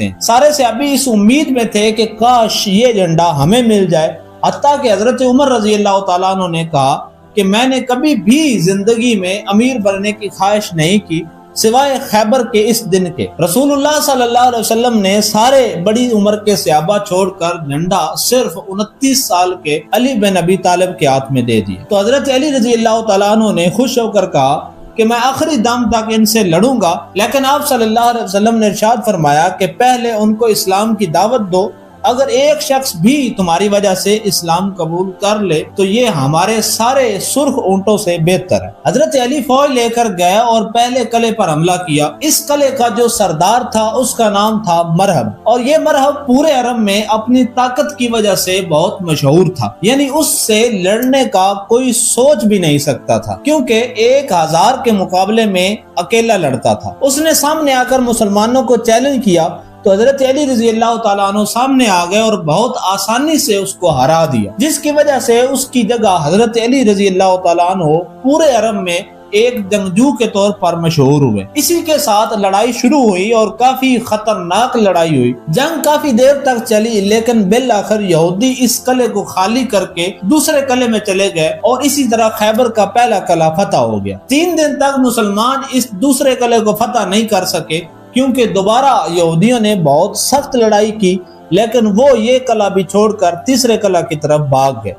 ہیں۔ سارے صحابی اس امید میں تھے کہ کاش یہ جھنڈا ہمیں مل جائے، حتیٰ کہ حضرت عمر رضی اللہ تعالیٰ عنہ نے کہا کہ میں نے کبھی بھی زندگی میں امیر بننے کی خواہش نہیں کی سوائے خیبر کے اس دن کے۔ رسول اللہ صلی اللہ علیہ وسلم نے سارے بڑی عمر کے صحابہ چھوڑ کر جھنڈا صرف 29 سال کے علی بن ابی طالب کے ہاتھ میں دے دیا۔ تو حضرت علی رضی اللہ تعالیٰ عنہ نے خوش ہو کر کہا کہ میں آخری دم تک ان سے لڑوں گا، لیکن آپ صلی اللہ علیہ وسلم نے ارشاد فرمایا کہ پہلے ان کو اسلام کی دعوت دو، اگر ایک شخص بھی تمہاری وجہ سے اسلام قبول کر لے تو یہ ہمارے سارے سرخ اونٹوں سے بہتر ہے۔ حضرت علی فوج لے کر گیا اور پہلے قلعے پر حملہ کیا۔ اس قلعے کا جو سردار تھا اس کا نام تھا مرہب، اور یہ مرہب پورے عرب میں اپنی طاقت کی وجہ سے بہت مشہور تھا، یعنی اس سے لڑنے کا کوئی سوچ بھی نہیں سکتا تھا، کیونکہ 1000 کے مقابلے میں اکیلا لڑتا تھا۔ اس نے سامنے آ کر مسلمانوں کو چیلنج کیا تو حضرت علی رضی اللہ تعالیٰ عنہ سامنے آ گئے اور بہت آسانی سے اس کو ہرا دیا، جس کی وجہ سے اس کی جگہ حضرت علی رضی اللہ تعالیٰ عنہ پورے عرب میں ایک جنگجو کے طور پر مشہور ہوئے۔ اسی کے ساتھ لڑائی شروع ہوئی اور کافی خطرناک لڑائی ہوئی۔ جنگ کافی دیر تک چلی، لیکن بالآخر یہودی اس قلعے کو خالی کر کے دوسرے قلعے میں چلے گئے اور اسی طرح خیبر کا پہلا قلعہ فتح ہو گیا۔ 3 دن تک مسلمان اس دوسرے قلعے کو فتح نہیں کر سکے، کیونکہ دوبارہ یہودیوں نے بہت سخت لڑائی کی، لیکن وہ یہ قلعہ بھی چھوڑ کر تیسرے قلعہ کی طرف بھاگ گئے۔